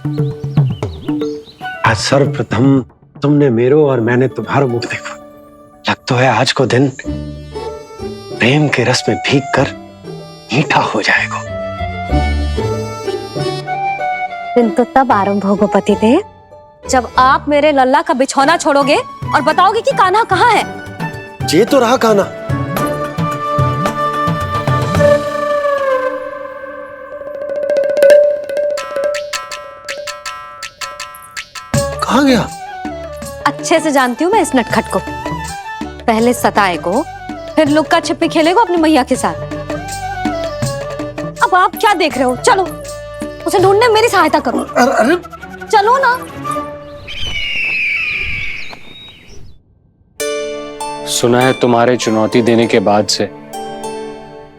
आज सर्वप्रथम तुमने मेरो और मैंने तुम्हारा मुख देखो। लगता है आज को दिन प्रेम के रस में भीग कर मीठा हो जाएगा। दिन तो तब आरंभ होगा पतिदेव, जब आप मेरे लल्ला का बिछौना छोड़ोगे और बताओगे कि कान्हा कहाँ है। ये तो रहा कान्हा। कहाँ गया? अच्छे से जानती हूँ मैं इस नटखट को। पहले सताएगो, फिर लुक्का छिपी खेलेगो अपनी मैया के साथ। अब आप क्या देख रहे हो? चलो उसे ढूंढने में मेरी सहायता करो। अरे चलो ना। सुना है तुम्हारे चुनौती देने के बाद से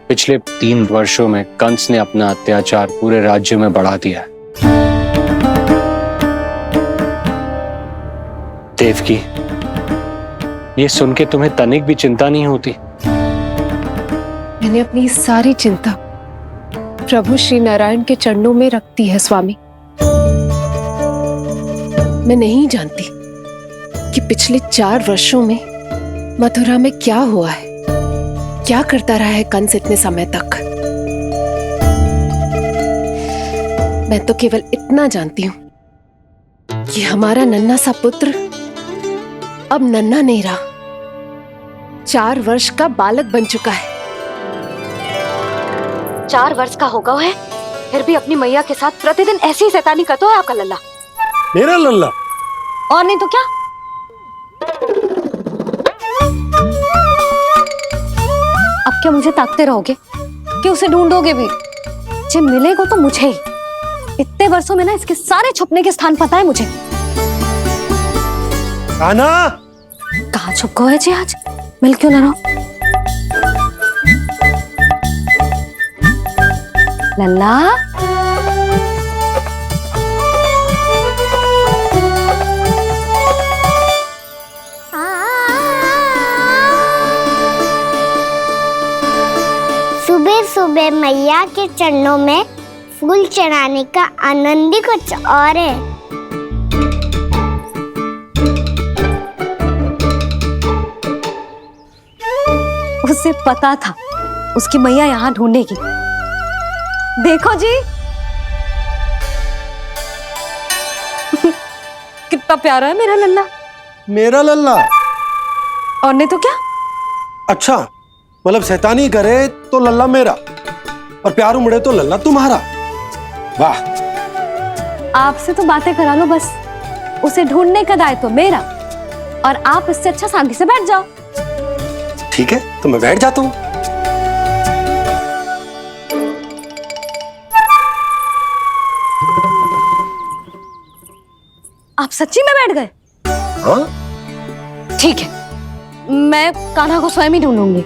पिछले 3 वर्षों में कंस ने अपना अत्याचार पूरे राज्य में बढ़ा दिया है। देवकी, ये सुन के तुम्हें तनिक भी चिंता नहीं होती? मैंने अपनी सारी चिंता प्रभु श्री नारायण के चरणों में रख दी है स्वामी। मैं नहीं जानती कि पिछले 4 वर्षों में मथुरा में क्या हुआ है, क्या करता रहा है कंस इतने समय तक। मैं तो केवल इतना जानती हूं कि हमारा नन्हा सा पुत्र अब नन्हा नहीं रहा, 4 वर्ष का बालक बन चुका है। 4 वर्ष का होगा है, फिर भी अपनी मैया के साथ प्रतिदिन ऐसी ही शैतानी करता है आपका लल्ला। मेरा लल्ला? और नहीं तो क्या। अब क्या मुझे ताकते रहोगे कि उसे ढूंढोगे भी? जब मिलेगा तो मुझे ही। इतने वर्षों में ना इसके सारे छुपने के स्थान पता है मुझे। कान्हा! कहाँ छुप गए जी आज? मिल क्यों ना रहो? लल्ला, सुबह सुबह मैया के चरणों में फूल चढ़ाने का आनंद ही कुछ और है। उसे पता था उसकी मैया यहाँ ढूंढेगी। देखो जी कितना प्यारा है मेरा लल्ला। मेरा लल्ला? और नहीं तो क्या। अच्छा, मतलब शैतानी करे तो लल्ला मेरा और प्यार उमड़े तो लल्ला तुम्हारा। वाह! आपसे तो बातें करा लो बस, उसे ढूंढने का दायित्व मेरा, और आप इससे अच्छा शांति से बैठ जाओ। ठीक है, तो मैं बैठ जाता हूँ। आप सच्ची में बैठ गए? हाँ? ठीक है, मैं कान्हा को स्वयं ही ढूंढूंगी।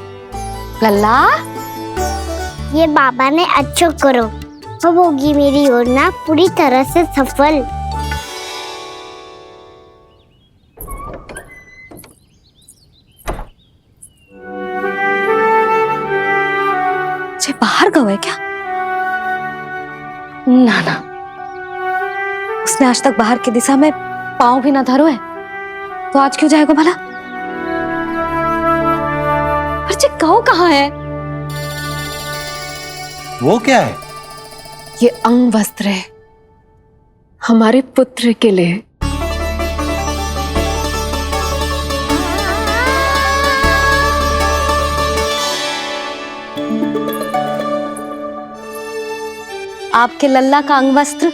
लल्ला, ये बाबा ने अच्छा करो, अब होगी मेरी योजना पूरी तरह से सफल। जे बाहर गए क्या? ना ना, उसने आज तक बाहर की दिशा में पांव भी ना धरो है, तो आज क्यों जाएगा भला? पर जे कहो कहाँ है? वो क्या है? ये अंग वस्त्र है हमारे पुत्र के लिए। आपके लल्ला का अंग वस्त्र।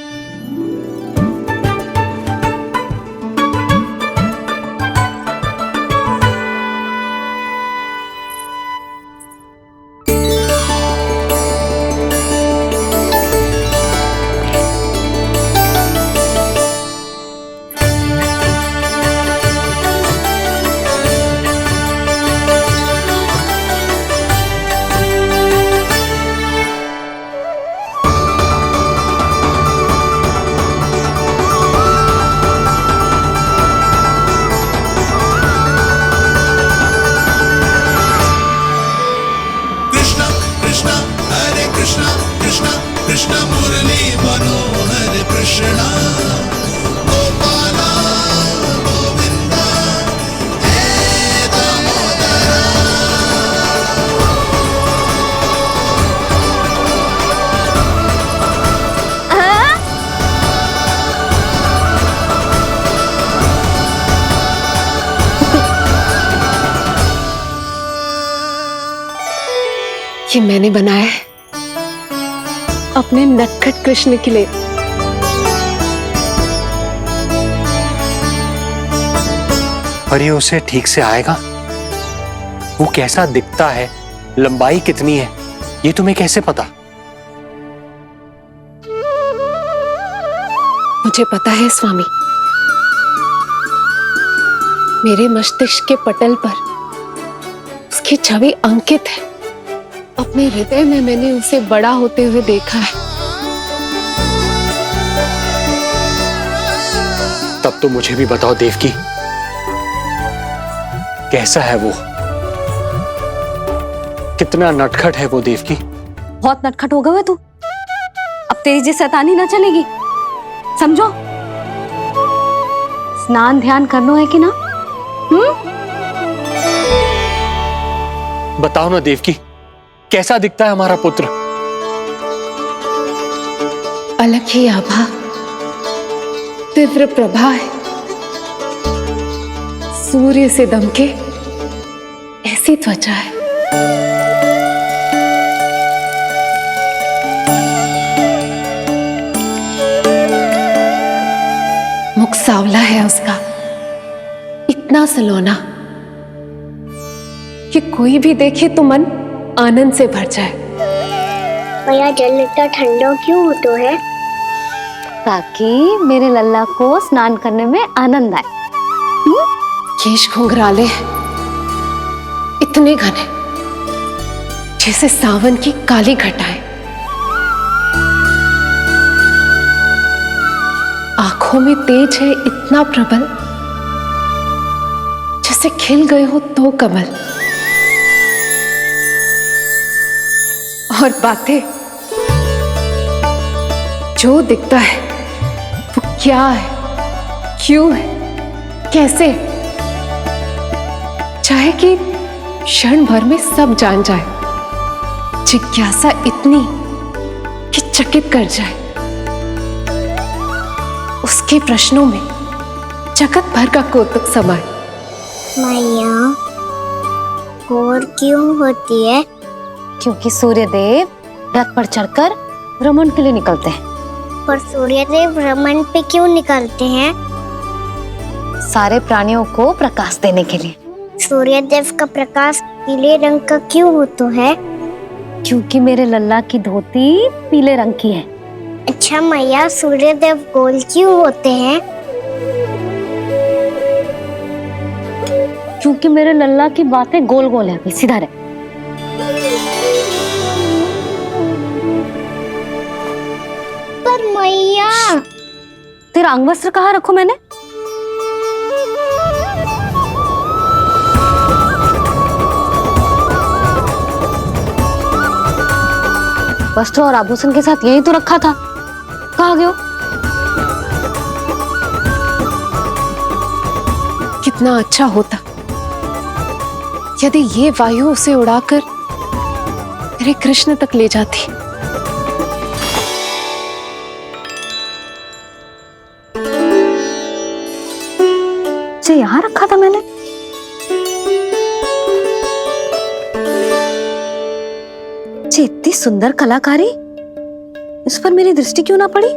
कि मैंने बनाया है अपने नटखट कृष्ण के लिए। पर ये उसे ठीक से आएगा? वो कैसा दिखता है, लंबाई कितनी है, ये तुम्हें कैसे पता? मुझे पता है स्वामी, मेरे मस्तिष्क के पटल पर उसकी छवि अंकित है। अपने हृदय में मैंने उसे बड़ा होते हुए देखा है। तब तो मुझे भी बताओ देवकी, कैसा है वो? कितना नटखट है वो देवकी? बहुत नटखट हो गए तू। अब तेरी जी शैतानी ना चलेगी, समझो। स्नान ध्यान करना है कि ना? बताओ ना देवकी, कैसा दिखता है हमारा पुत्र? अलग ही आभा, तीव्र प्रभा है, सूर्य से दमके ऐसी त्वचा है। मुख सांवला है उसका, इतना सलोना कि कोई भी देखे तो मन आनंद से भर जाए। भैया जल इतना ठंडा क्यों होता है? ताकि मेरे लल्ला को स्नान करने में आनंद आए। केश घुंघराले इतने घने जैसे सावन की काली घटाएं। आंखों में तेज है इतना प्रबल जैसे खिल गए हो दो कमल। और बातें, जो दिखता है वो क्या है, क्यों है, कैसे, चाहे कि क्षण भर में सब जान जाए। जिज्ञासा इतनी कि चकित कर जाए। उसके प्रश्नों में जगत भर का कौतुक समाए। मैया और क्यों होती है? क्योंकि सूर्यदेव रथ पर चढ़कर भ्रमण के लिए निकलते हैं। पर सूर्यदेव भ्रमण पे क्यों निकलते हैं? सारे प्राणियों को प्रकाश देने के लिए। सूर्यदेव का प्रकाश पीले रंग का क्यों होता है? क्योंकि मेरे लल्ला की धोती पीले रंग की है। अच्छा मैया, सूर्यदेव गोल क्यों होते हैं? क्योंकि मेरे लल्ला की बातें गोल गोल है, सीधा रहे। पर मैया, तेरा अंगवस्त्र कहाँ रखूं मैंने? वस्त्र और आभूषण के साथ यही तो रखा था, कहाँ गयो? कितना अच्छा होता यदि ये वायु उसे उड़ाकर मेरे कृष्ण तक ले जाती। इसे यहाँ रखा था मैंने। इतनी सुंदर कलाकारी, इस पर मेरी दृष्टि क्यों ना पड़ी?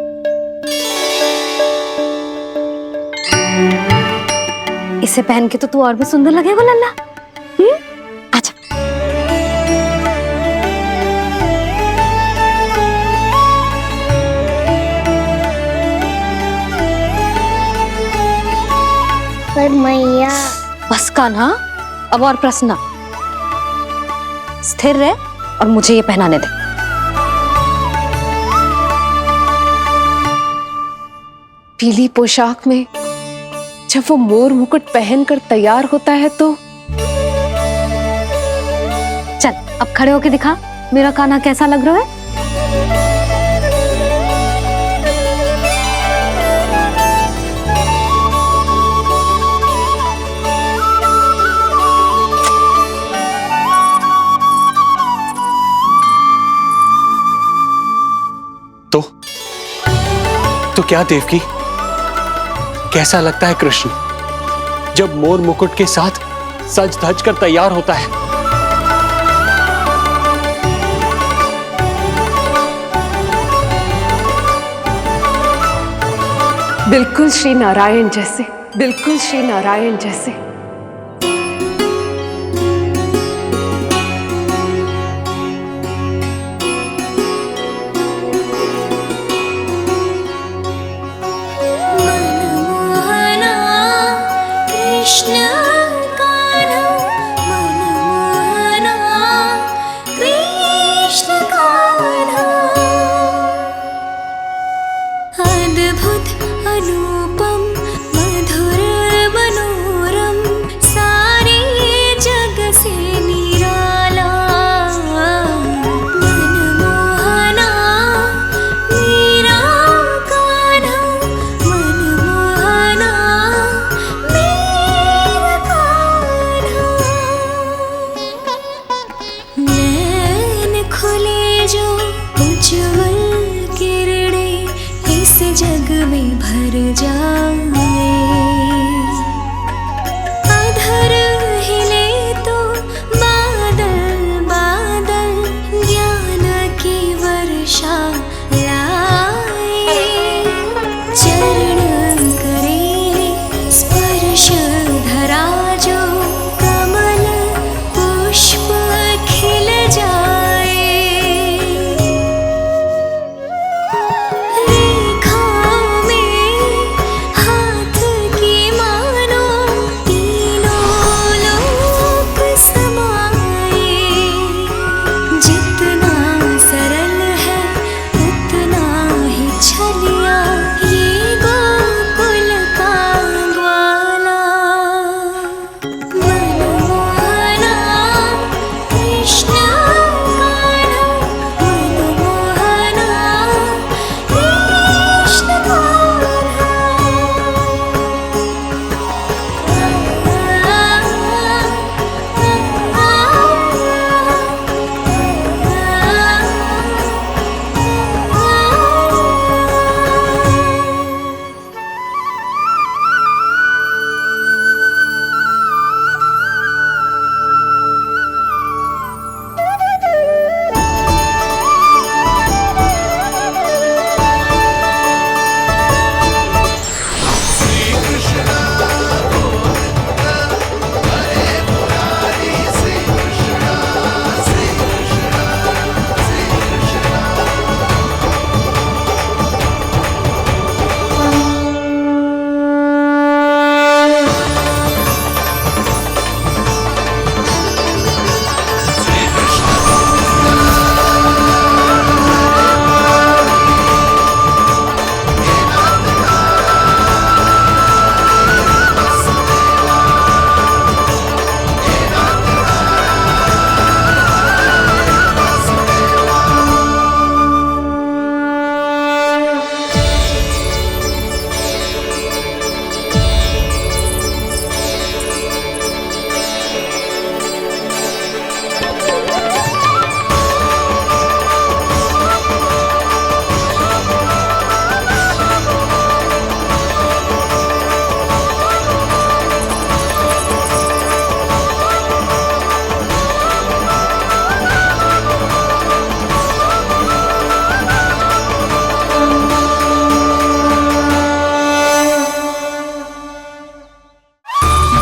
इसे पहन के तो तू और भी सुंदर लगेगा लल्ला। आजा। पर मैया, बस कान्हा, अब और प्रश्न। स्थिर रह और मुझे ये पहनाने दे। पीली पोशाक में जब वो मोर मुकुट पहनकर तैयार होता है तो चल अब खड़े होके दिखा मेरा कान्हा कैसा लग रहा है। तो क्या देवकी, कैसा लगता है कृष्ण जब मोर मुकुट के साथ सज धज कर तैयार होता है? बिल्कुल श्री नारायण जैसे, बिल्कुल श्री नारायण जैसे। मनमोहना कृष्ण कान्हा, मनमोहना कृष्ण कान्हा। अद्भुत अनुपम मधुर मनोरम, सारे जग से निराला। मनमोहना मेरा कान्हा, मनमोहना मेरा कान्हा। नैन खुले जो उज्ज्वल किरणें इस जग में भर जाए। अधर हिले तो बादल बादल ज्ञान की वर्षा लाए। चरण करे स्पर्श धरा जो कमल पुष्प खिल जाए। रेखा में हाथ की मानो तीनों लोक समाए। जितना सरल है उतना ही छलिया ये गोकुल का ग्वाला। मनमोहना कृष्ण कान्हा, मनमोहना कृष्ण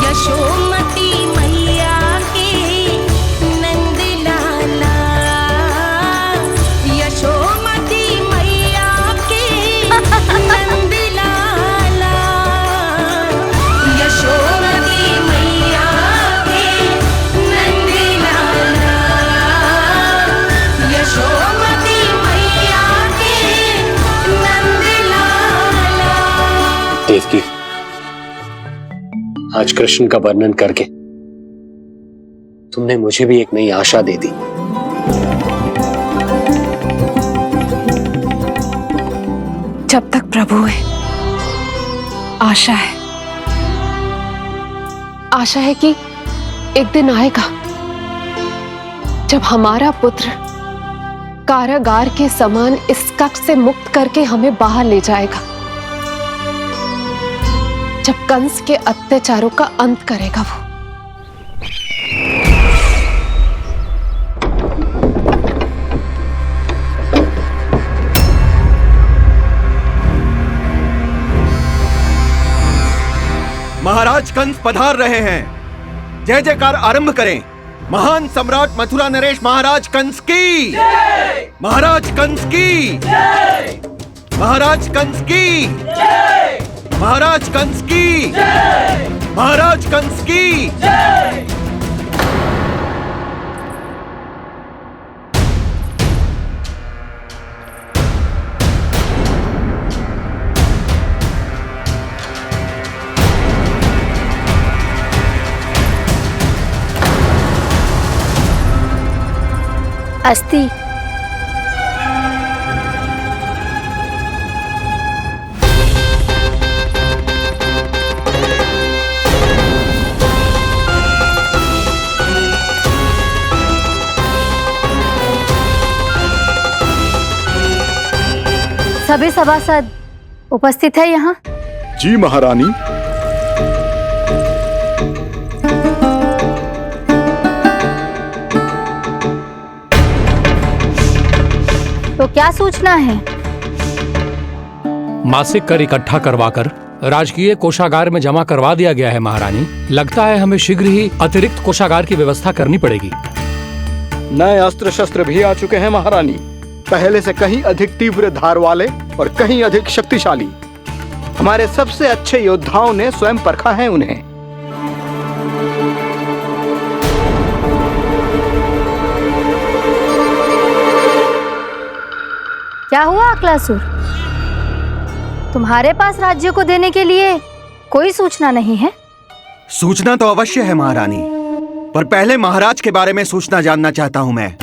यशोमती मैया के नंद लाला। यशोमती मैया के नंद लाला। यशोमती मैया के नंद लाला। यशोमती मैया के नंद लाला। देवकी, आज कृष्ण का वर्णन करके तुमने मुझे भी एक नई आशा दे दी। जब तक प्रभु है आशा है। आशा है कि एक दिन आएगा जब हमारा पुत्र कारागार के समान इस कक्ष से मुक्त करके हमें बाहर ले जाएगा, जब कंस के अत्याचारों का अंत करेगा वो। महाराज कंस पधार रहे हैं। जय जयकार आरंभ करें। महान सम्राट मथुरा नरेश महाराज कंस की, महाराज कंस की, महाराज कंस की, महाराज कंस की, महाराज कंस की। अस्ति। सभी सभासद उपस्थित है यहाँ? जी महारानी। तो क्या सूचना है? मासिक कर इकट्ठा करवाकर राजकीय कोषागार में जमा करवा दिया गया है महारानी। लगता है हमें शीघ्र ही अतिरिक्त कोषागार की व्यवस्था करनी पड़ेगी। नए अस्त्र शस्त्र भी आ चुके हैं महारानी, पहले से कहीं अधिक तीव्र धार वाले और कहीं अधिक शक्तिशाली। हमारे सबसे अच्छे योद्धाओं ने स्वयं परखा है उन्हें। क्या हुआ अक्लासुर? तुम्हारे पास राज्य को देने के लिए कोई सूचना नहीं है? सूचना तो अवश्य है महारानी, पर पहले महाराज के बारे में सूचना जानना चाहता हूं मैं।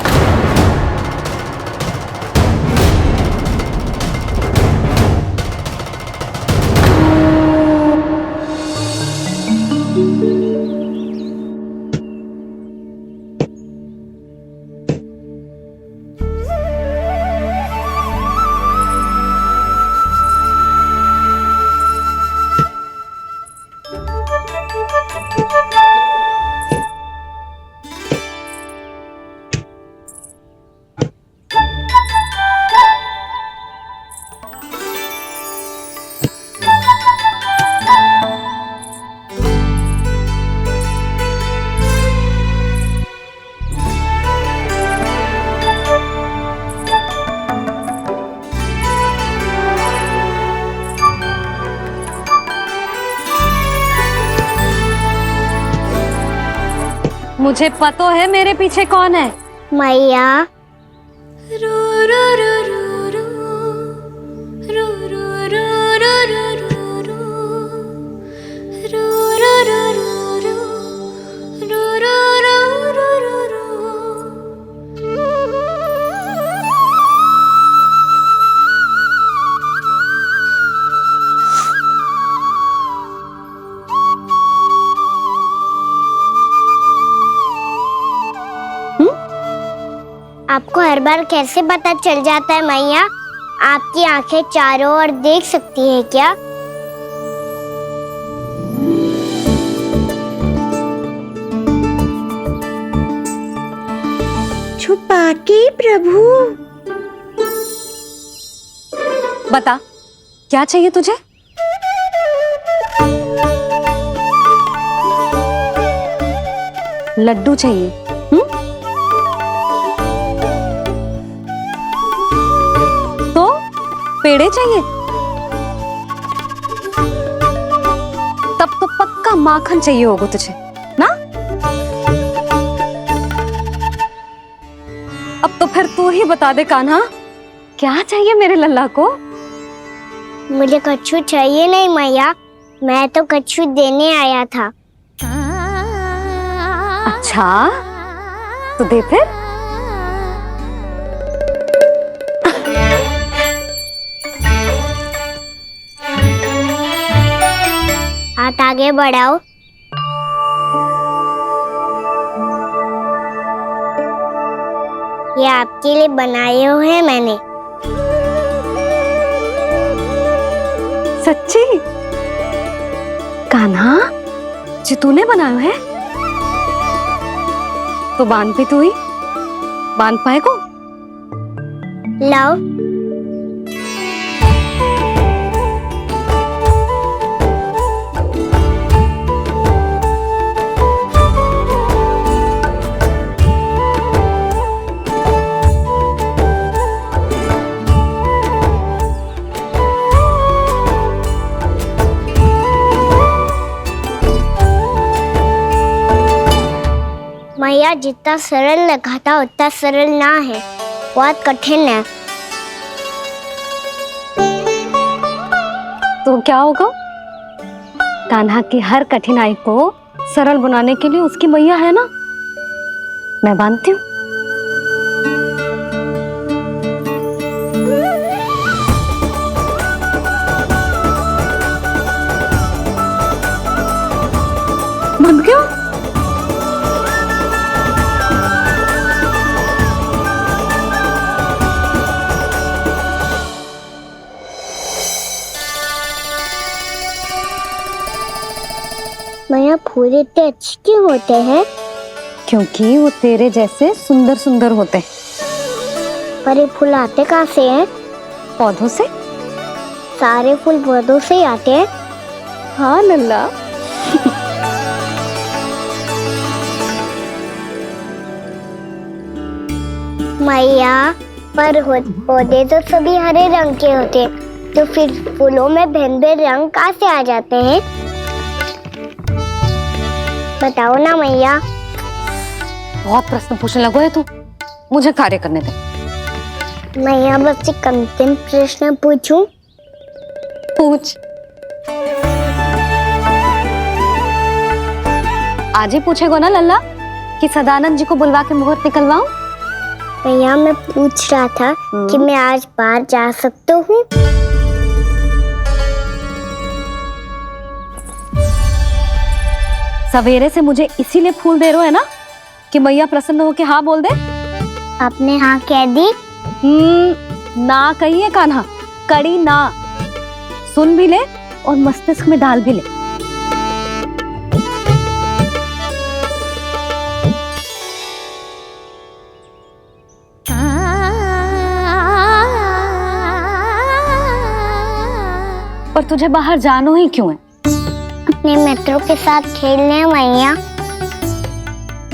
मुझे पता है मेरे पीछे कौन है। मैया। आपको हर बार कैसे पता चल जाता है मैया? आपकी आंखें चारों ओर देख सकती हैं क्या? छुपा के प्रभु। बता, क्या चाहिए तुझे? लड्डू चाहिए? तो पेड़े चाहिए? तब तो पक्का माखन चाहिए होगा तुझे ना? अब तो फिर तू ही बता दे कान्हा, क्या चाहिए मेरे लल्ला को? मुझे कच्छू चाहिए नहीं मैया, मैं तो कच्छू देने आया था। अच्छा, तो दे फिर। हाथ आगे बढ़ाओ। ये आपके लिए बनाए हुए हैं मैंने। सच्ची? कान्हा, जी तूने बनाया है? तो बांध भी तू ही, बांध पाए को? लाओ। मैया जितना सरल लगा था उतना सरल ना है, बहुत कठिन है। तो क्या होगा? कान्हा की हर कठिनाई को सरल बनाने के लिए उसकी मैया है ना, मैं मानती हूँ। बंद क्यों? मैया फूल इतने अच्छे क्यों होते हैं? क्योंकि वो तेरे जैसे सुंदर सुंदर होते हैं। पर ये फूल आते कहाँ से हैं? पौधों से। सारे फूल पौधों से ही आते हैं? हाँ लल्ला। मैया पर पौधे तो सभी हरे रंग के होते हैं, तो फिर फूलों में भिन्न भिन्न रंग कहाँ से आ जाते हैं? बताओ ना मैया। बहुत प्रश्न पूछने लगो है तू, मुझे कार्य करने दे। मैया बस एक अंतिम प्रश्न पूछूं? पूछ। आज ही पूछेगो ना लल्ला कि सदानंद जी को बुलवा के मुहूर्त निकलवाऊं? मैया मैं पूछ रहा था कि मैं आज बाहर जा सकता हूँ? सवेरे से मुझे इसीलिए फूल दे रहे हो है ना कि मैया प्रसन्न हो के हाँ बोल दे। आपने हाँ कह दी? ना कहिए कान्हा, कड़ी ना। सुन भी ले और मस्तिष्क में डाल भी ले। पर तुझे बाहर जानो ही क्यों है? अपने मित्रों के साथ खेलने मैया।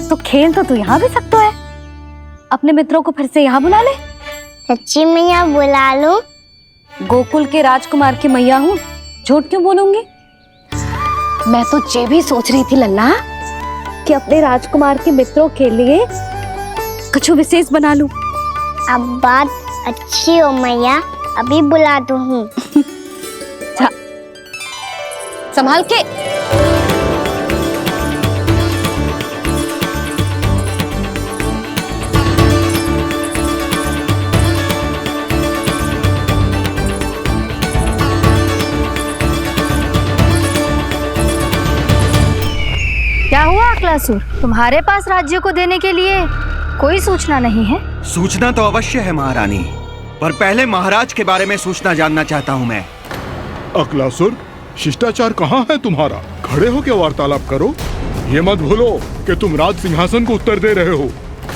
तो खेल तो तू यहाँ भी सकता है, अपने मित्रों को फिर से यहाँ बुला ले। सच्ची मैया बुला लो। गोकुल के राजकुमार की मैया हूँ, झूठ क्यों बोलूंगी? मैं तो ये भी सोच रही थी लल्ला कि अपने राजकुमार के मित्रों के लिए कुछ विशेष बना लूं। अब बात अच्छी हो मैया, अभी बुला दूँ। संभाल के। क्या हुआ अकलासुर, तुम्हारे पास राज्य को देने के लिए कोई सूचना नहीं है? सूचना तो अवश्य है महारानी, पर पहले महाराज के बारे में सूचना जानना चाहता हूँ मैं। अकलासुर, शिष्टाचार कहाँ है तुम्हारा? खड़े होकर वार्तालाप करो। ये मत भूलो कि तुम राज सिंहासन को उत्तर दे रहे हो।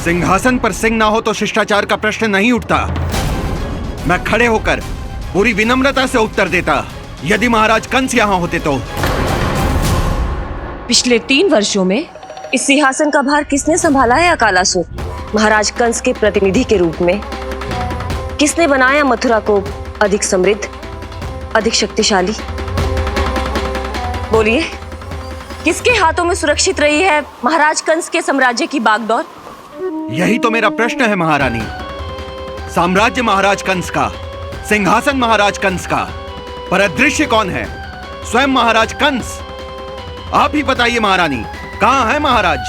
सिंहासन पर सिंह ना हो तो शिष्टाचार का प्रश्न नहीं उठता। मैं खड़े होकर पूरी विनम्रता से उत्तर देता यदि महाराज कंस यहाँ होते तो। पिछले 3 वर्षों में इस सिंहासन का भार किसने संभाला है अकालासुर? महाराज कंस के प्रतिनिधि के रूप में किसने बनाया मथुरा को अधिक समृद्ध, अधिक शक्तिशाली? बोलिए, किसके हाथों में सुरक्षित रही है महाराज कंस के साम्राज्य की बागडोर? यही तो मेरा प्रश्न है महारानी। साम्राज्य महाराज कंस का, सिंहासन महाराज कंस का, पर अदृश्य कौन है? स्वयं महाराज कंस। आप ही बताइए महारानी, कहाँ है महाराज?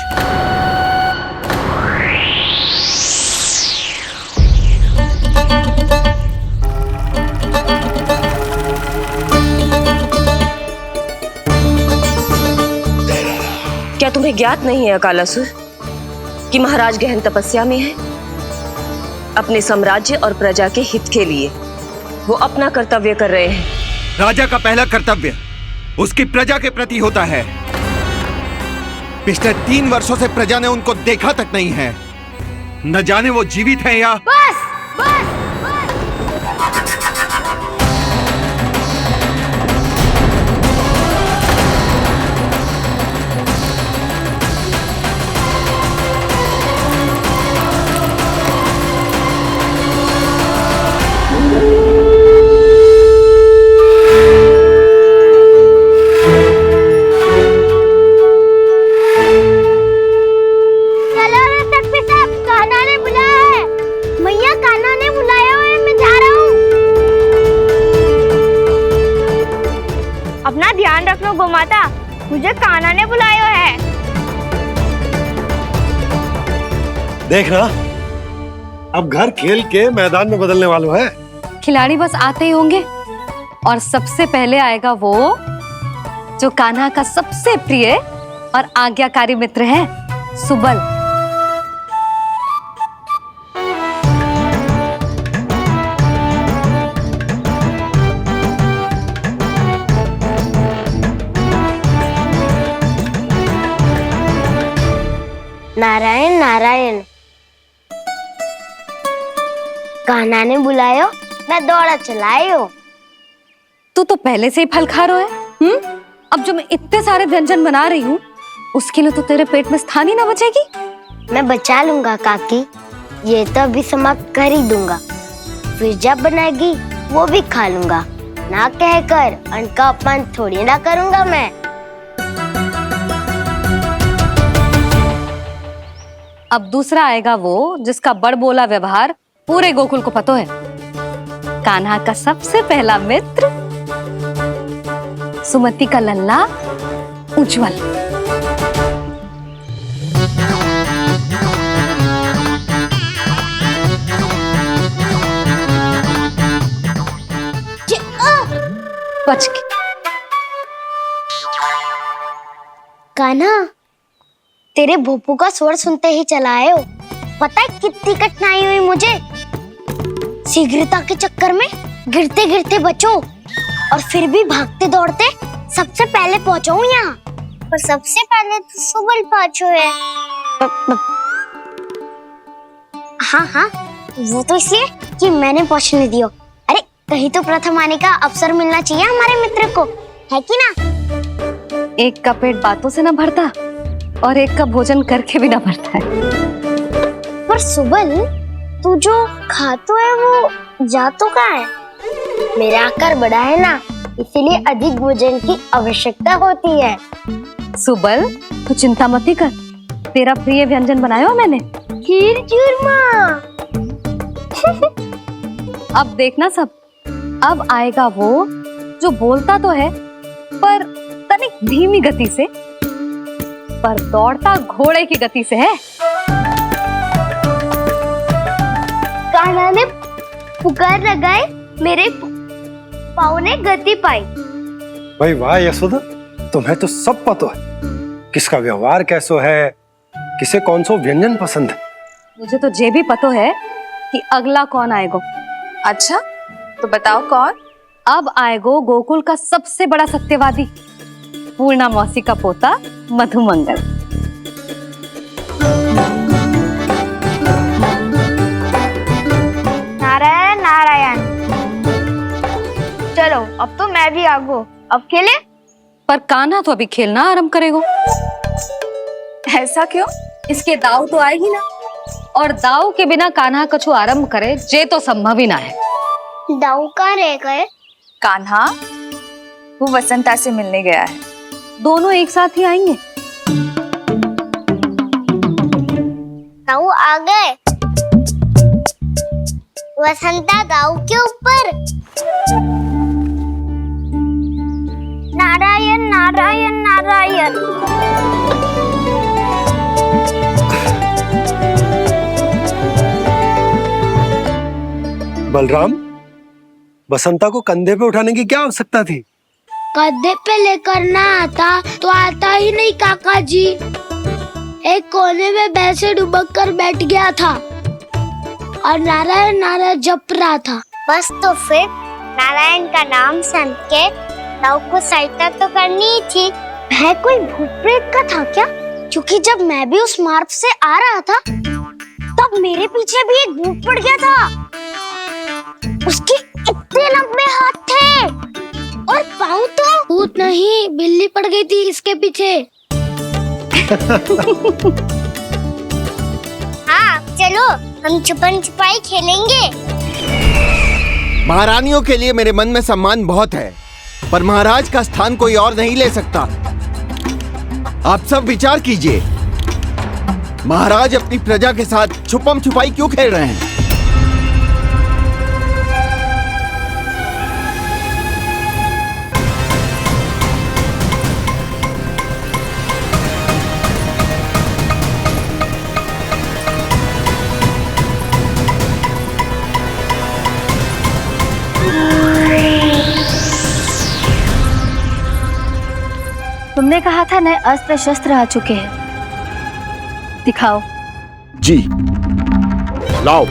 क्या तुम्हें ज्ञात नहीं है अकालासुर कि महाराज गहन तपस्या में है? अपने साम्राज्य और प्रजा के हित के लिए वो अपना कर्तव्य कर रहे हैं। राजा का पहला कर्तव्य उसकी प्रजा के प्रति होता है। पिछले 3 वर्षों से प्रजा ने उनको देखा तक नहीं है। न जाने वो जीवित हैं या... बस बस चलो अपना ध्यान रखना गोमाता, मुझे कान्हा ने बुलाया है। देखना, अब घर खेल के मैदान में बदलने वालों है। खिलाड़ी बस आते ही होंगे और सबसे पहले आएगा वो जो कान्हा का सबसे प्रिय और आज्ञाकारी मित्र है, सुबल। नारायण नारायण, कान्हा ने बुलायो, मैं दौड़ा चलायो। तू तो पहले से ही फल खा रहा है। अब जो मैं इतने सारे व्यंजन बना रही हूँ, उसके लिए तो तेरे पेट में स्थान ही ना बचेगी। मैं बचा लूंगा काकी, ये तो अभी समाप्त कर ही दूंगा, फिर जब बनाएगी वो भी खा लूंगा। ना कहकर अन्न का अपमान थोड़ी ना करूंगा मैं। अब दूसरा आएगा वो जिसका बड़बोला व्यवहार पूरे गोकुल को पता है, कान्हा का सबसे पहला मित्र, सुमति का लल्ला उज्जवल। बच के। कान्हा, तेरे भोपू का स्वर सुनते ही चला आए हो। पता है कितनी कठिनाई हुई मुझे, शीघ्रता के चक्कर में गिरते गिरते बचो और फिर भी भागते दौड़ते सबसे पहले पहुंचा हूँ यहाँ। पर सबसे पहले तो सुबल पहुंचो है। हाँ हाँ, वो तो इसलिए कि मैंने पहुंचने दियो। अरे कहीं तो प्रथम आने का अवसर मिलना चाहिए हमारे मित्र को, है कि ना? एक का पेट बातों से ना भरता और एक का भोजन करके भी ना भरता है। पर सुबल, तू जो खातो है वो जातो का है। मेरा आकार बड़ा है ना, इसीलिए अधिक भोजन की आवश्यकता होती है। सुबल, तू चिंता मत कर, तेरा प्रिय व्यंजन बनाया मैंने, खीर चूरमा। अब देखना सब, अब आएगा वो जो बोलता तो है पर तनिक धीमी गति से, पर दौड़ता घोड़े की गति से है। कान्हा ने पुकार लगाए, मेरे पाँव ने गति पाई। भाई वाह यशोदा, तुम्हें तो सब पता है, किसका व्यवहार कैसो है, किसे कौन सो व्यंजन पसंद है। मुझे तो ये भी पता है कि अगला कौन आएगा। अच्छा, तो बताओ कौन? अब आएगो गोकुल का सबसे बड़ा सत्यवादी, पूर्णा मौसी का पोता मधुमंगल। नारायण नारायण। चलो अब तो मैं भी आगो, अब खेले। पर कान्हा तो अभी खेलना आरंभ करेगा। ऐसा क्यों? इसके दाव तो आएगी ना, और दाव के बिना कान्हा कछु आरंभ करे जे तो संभव ही ना है। दाऊ का रह गए? कान्हा वो वसंता से मिलने गया है। दोनों एक साथ ही आएंगे। दाऊ आ गए। वसंता दाऊ के ऊपर। नारायण नारायण नारायण। बलराम, बसंता को कंधे पे उठाने की क्या आवश्यकता थी? कंधे पे लेकर ना आता तो आता ही नहीं काका जी। एक कोने में वैसे डुबक कर बैठ गया था और नारायण नारायण जप रहा था। बस तो फिर नारायण का नाम सुन के दाऊ को सहायता तो करनी ही थी। वह कोई भूत प्रेत का था क्या? क्योंकि जब मैं भी उस मार्ग से आ रहा था तब मेरे पीछे भी एक भूत पड़ गया था। उसके इतने लंबे हाथ थे और पाँव तो भूत नहीं, बिल्ली पड़ गई थी इसके पीछे। हाँ चलो हम छुपन छुपाई खेलेंगे। महारानियों के लिए मेरे मन में सम्मान बहुत है, पर महाराज का स्थान कोई और नहीं ले सकता। आप सब विचार कीजिए, महाराज अपनी प्रजा के साथ छुपम छुपाई क्यों खेल रहे हैं? तुमने कहा था नए अस्त्र शस्त्र आ चुके हैं, दिखाओ। जी लाओ।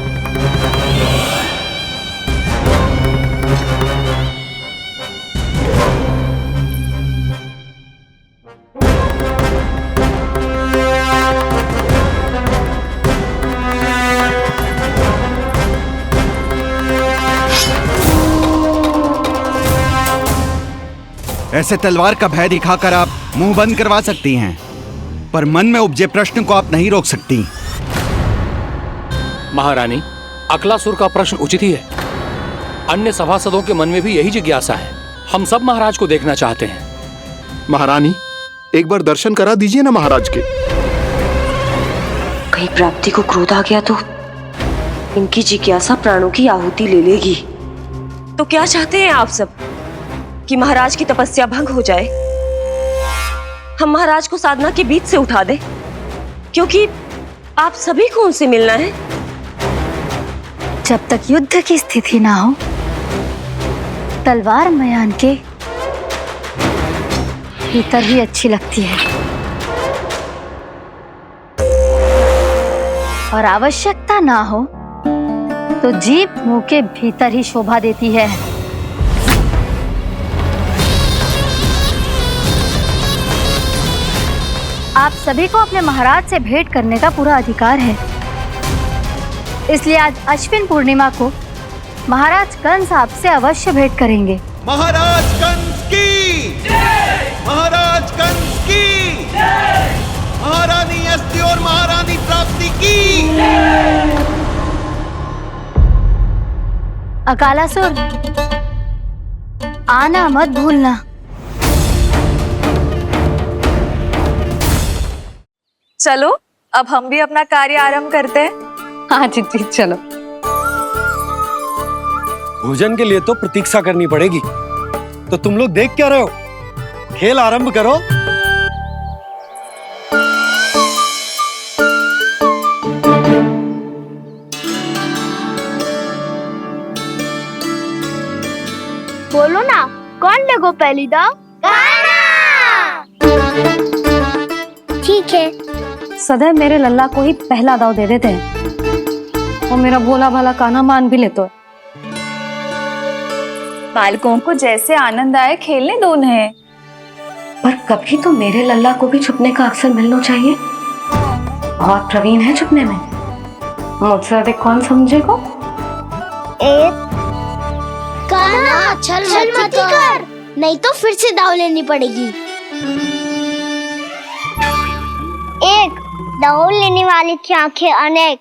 ऐसे तलवार का भय दिखाकर आप मुंह बंद करवा सकती हैं, पर मन में उपजे प्रश्न को आप नहीं रोक सकती। महारानी, अकलासुर का प्रश्न उचित ही है। अन्य सभासदों के मन में भी यही जिज्ञासा है। हम सब महाराज को देखना चाहते हैं। महारानी, एक बार दर्शन करा दीजिए ना महाराज के। कहीं प्राप्ति को क्रोध आ गया तो इनकी जिज्ञासा प्राणों की आहुति ले लेगी। तो क्या चाहते हैं आप सब? कि महाराज की तपस्या भंग हो जाए? हम महाराज को साधना के बीच से उठा दें? क्योंकि आप सभी को उनसे मिलना है। जब तक युद्ध की स्थिति ना हो, तलवार मयान के भीतर ही अच्छी लगती है, और आवश्यकता ना हो तो जीभ मुंह के भीतर ही शोभा देती है। आप सभी को अपने महाराज से भेंट करने का पूरा अधिकार है। इसलिए आज अश्विन पूर्णिमा को महाराज कंस आपसे अवश्य भेंट करेंगे। महाराज कंस की जय! महाराज कंस की जय! महारानी अस्ति और महारानी प्राप्ति की जय! अकालासुर, आना मत भूलना। चलो अब हम भी अपना कार्य आरंभ करते हैं। हाँ जीजी चलो। भोजन के लिए तो प्रतीक्षा करनी पड़ेगी, तो तुम लोग देख क्या रहे हो? खेल आरंभ करो। बोलो ना, कौन देखो पहली दाव? ठीक है। सदैव मेरे लल्ला को ही पहला दाव दे देते हैं, और मेरा भोला भाला कान्हा मान भी लेते। बालकों को जैसे आनंद आए खेलने दो उन्हें। पर कभी तो मेरे लल्ला को भी छुपने का अवसर मिलना चाहिए। बहुत प्रवीण है छुपने में, मुझसे अधिक कौन समझेगा? कान्हा छल मत कर, नहीं तो फिर से दाव लेनी पड़ेगी। एक दाव लेने वाले की आंखें अनेक।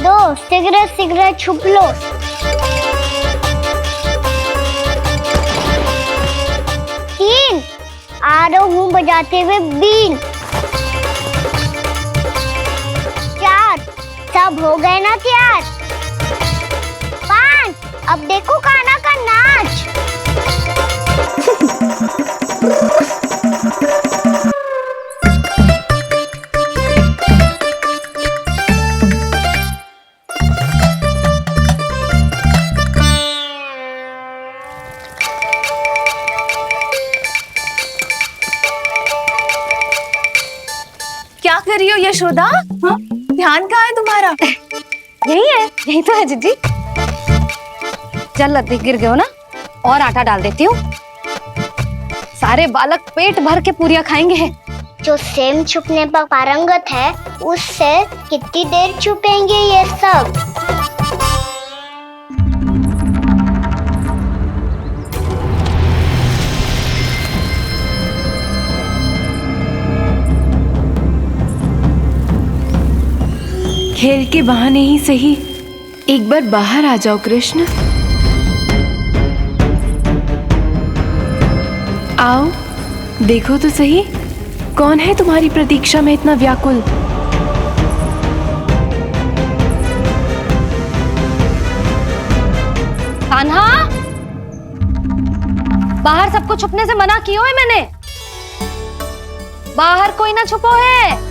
दो, शीघ्र छुप लो। तीन, आ रहा हूँ बजाते हुए बीन। चार, सब हो गए ना तैयार? पांच, अब देखो कान्हा का नाच। क्या कर रही हो यशोदा? हाँ? ध्यान कहाँ है तुम्हारा? यही है, यही तो है जीजी। चल लद्दी गिर गए हो ना, और आटा डाल देती हूँ। सारे बालक पेट भर के पूरियां खाएंगे। जो सेम छुपने पर पारंगत है, उससे कितनी देर छुपेंगे ये सब? खेल के बहाने ही सही एक बार बाहर आ जाओ कृष्ण। आओ, देखो तो सही, कौन है तुम्हारी प्रतीक्षा में इतना व्याकुल? कान्हा, बाहर सबको छुपने से मना किया है मैंने। बाहर कोई ना छुपो है।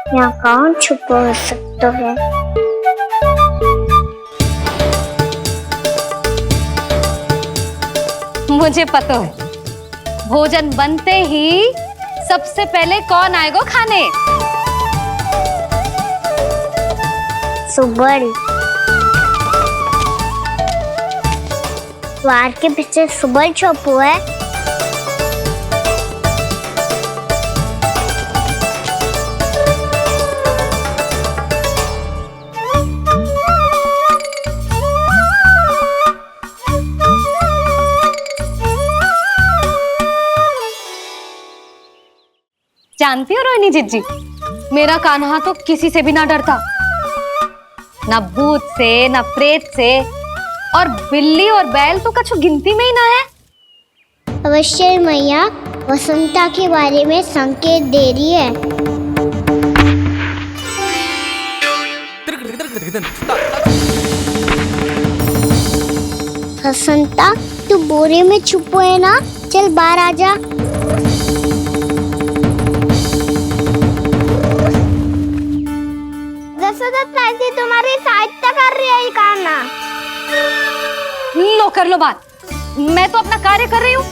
यहाँ कौन छुपा हो सकता है? मुझे पता है, भोजन बनते ही सबसे पहले कौन आएगा खाने? सुबल। द्वार के पीछे सुबल छुपा है। जानती हो रोहिणी जीजी, मेरा कान्हा तो किसी से भी ना डरता, ना भूत से, ना प्रेत से, और बिल्ली और बैल तो कछु गिनती में ही ना है। अवश्य मैया वसंता के बारे में संकेत दे रही है। वसंता, तू बोरे में छुपो है ना? चल बाहर आ जा। तुम्हारी सहायता कर रही है कान्हा। लो कर लो बात, मैं तो अपना कार्य कर रही हूँ।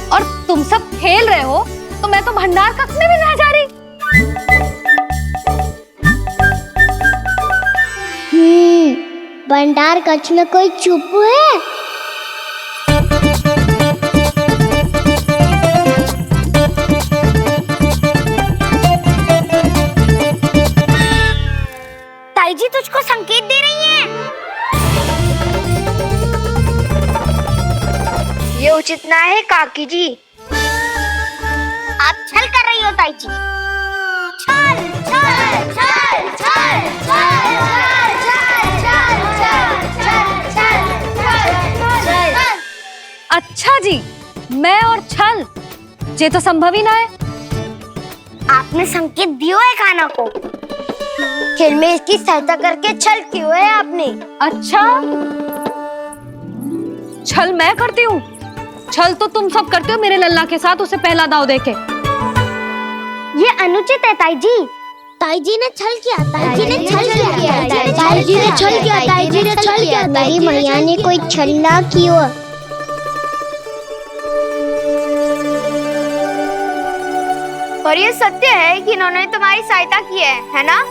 और तुम सब खेल रहे हो तो मैं तो भंडार कक्ष में भी नहीं जा रही। भंडार कक्ष में कोई चुप है? ताई जी तुझको संकेत दे रही है। ये उचित ना है काकी जी। आप छल कर रही हो ताई जी। छल छल छल छल छल छल। अच्छा जी, मैं और छल, ये तो संभव ही ना है। आपने संकेत दिया है कान्हा को। खेल में इसकी सहायता करके छल क्यों है आपने? अच्छा, छल मैं करती हूँ? छल तो तुम सब करते हो मेरे लल्ला के साथ, उसे पहला दाव देके। ये अनुचित है ताई जी। ताई जी ने छल किया, ताई जी ने छल किया, ताई जी ने छल किया, ताई जी ने छल किया। मेरी मैया ने कोई छल्ला किया। और ये सत्य है कि इन्होंने तुम्हारी सहायता की है ना?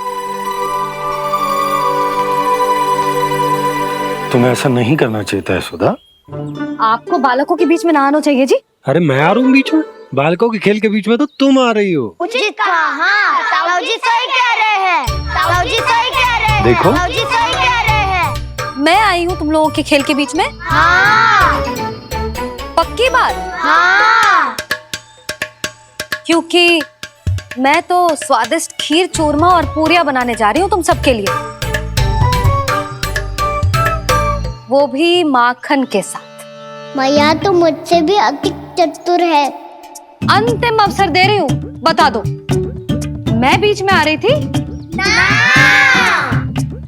तुम्हें ऐसा नहीं करना चाहिए था सुधा। आपको बालकों के बीच में ना आना चाहिए जी। अरे मैं आ रहा हूँ बीच में? बालकों के खेल के बीच में तो तुम आ रही हो। उचित कहा। हाँ, ताऊ जी सही कह रहे हैं। ताऊ जी सही कह रहे हैं। देखो, ताऊ जी सही कह रहे हैं। मैं आई हूँ तुम लोगों के खेल के बीच में। हाँ। पक्की बात? हाँ। क्योंकि मैं तो स्वादिष्ट खीर, चूरमा और पूरियां बनाने जा रही हूँ तुम सबके लिए, वो भी माखन के साथ। मैया तो मुझसे भी अधिक चतुर है। अंतिम अवसर दे रही हूँ, बता दो, मैं बीच में आ रही थी? ना।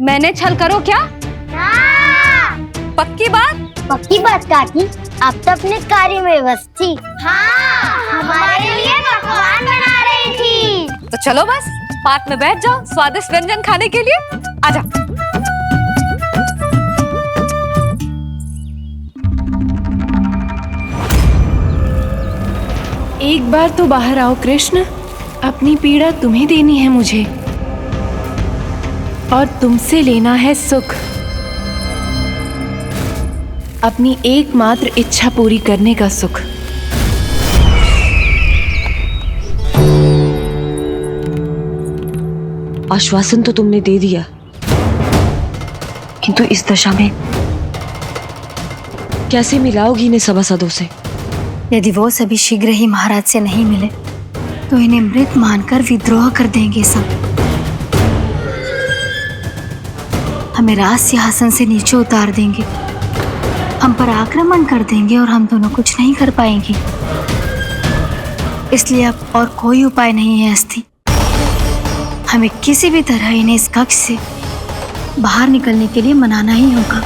मैंने छल करो क्या? ना। पक्की बात? पक्की बात काकी, आप तो अपने कार्य में व्यस्त थी। हाँ, हमारे लिए पकवान बना रही थी। तो चलो बस पार्क में बैठ जाओ स्वादिष्ट व्यंजन खाने के लिए। आजा। एक बार तो बाहर आओ कृष्ण, अपनी पीड़ा तुम्हें देनी है मुझे, और तुमसे लेना है सुख। अपनी एकमात्र इच्छा पूरी करने का सुख। आश्वासन तो तुमने दे दिया, किंतु इस दशा में कैसे मिलाओगी इन्हें सभासदों से? यदि वो सभी शीघ्र ही महाराज से नहीं मिले तो इन्हें मृत मानकर विद्रोह कर देंगे सब। हमें राज सिंहासन से नीचे उतार देंगे, हम पर आक्रमण कर देंगे और हम दोनों कुछ नहीं कर पाएंगे। इसलिए अब और कोई उपाय नहीं है अस्थि। हमें किसी भी तरह इन्हें इस कक्ष से बाहर निकलने के लिए मनाना ही होगा।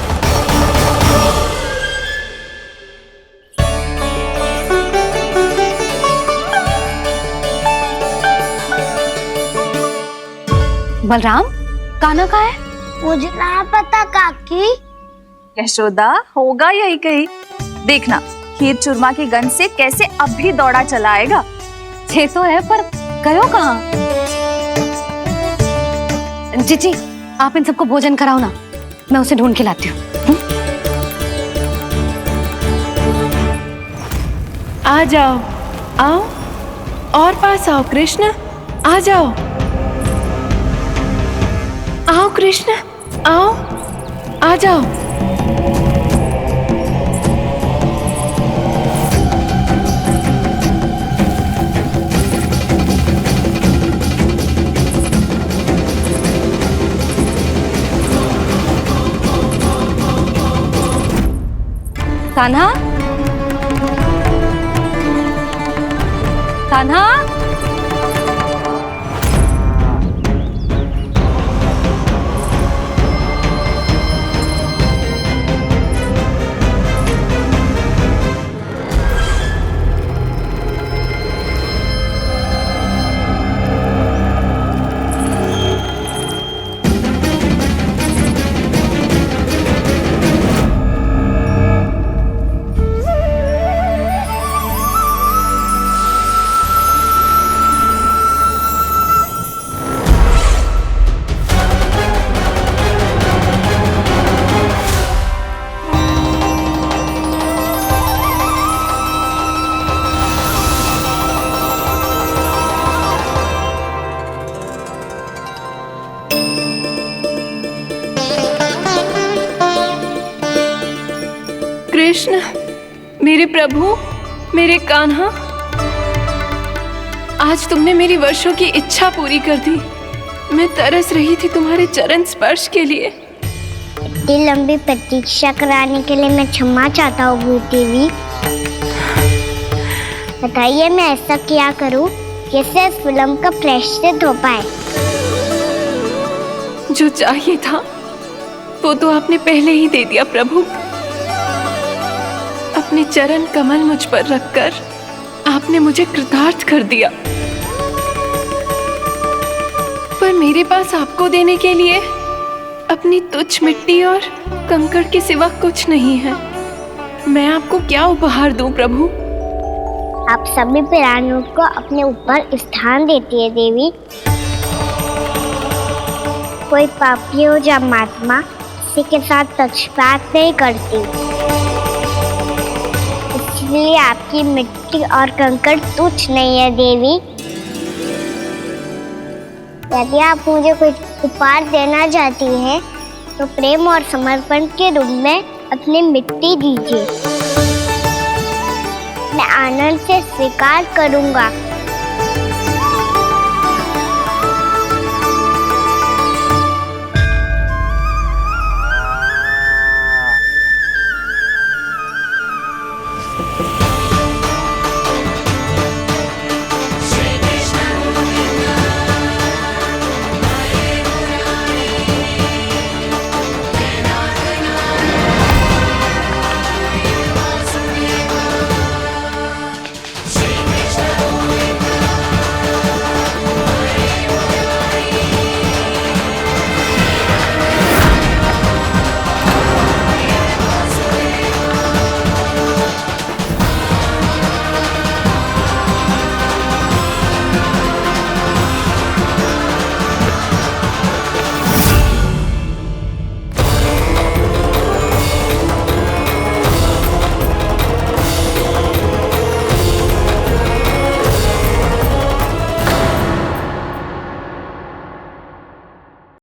बलराम, कान्हा कहाँ है? मुझे ना पता काकी। यशोदा, होगा यही कहीं। देखना खीर चूरमा की गंध से कैसे अब भी दौड़ा चला आएगा। ये तो है, पर गयो कहाँ? जीजी, आप इन सबको भोजन कराओ ना, मैं उसे ढूंढ के लाती हूँ। आ जाओ, आओ और पास आओ कृष्ण, आ जाओ। आओ कृष्ण, आओ, आ जाओ। कान्हा, कान्हा, कृष्ण, मेरे प्रभु, मेरे कान्हा, आज तुमने मेरी वर्षों की इच्छा पूरी कर दी। मैं तरस रही थी तुम्हारे चरण स्पर्श के लिए। इतनी लंबी प्रतीक्षा कराने के लिए मैं क्षमा चाहता हूँ भूत देवी। बताइए मैं ऐसा क्या करूँ जिससे इस फिल्म का प्रायश्चित हो पाए। जो चाहिए था वो तो आपने पहले ही दे दिया प्रभु। अपने चरण कमल मुझ पर रखकर आपने मुझे कृतार्थ कर दिया। पर मेरे पास आपको देने के लिए अपनी तुच्छ मिट्टी और कंकड़ के सिवा कुछ नहीं है। मैं आपको क्या उपहार दूं प्रभु? आप सभी प्राणियों को अपने ऊपर स्थान देती है देवी। कोई पापी हो या महात्मा किसी के साथ पक्षपात नहीं करती, इसलिए आपकी मिट्टी और कंकड़ तुच्छ नहीं है देवी। यदि आप मुझे कुछ उपहार देना चाहती हैं तो प्रेम और समर्पण के रूप में अपनी मिट्टी दीजिए। मैं आनंद से स्वीकार करूंगा।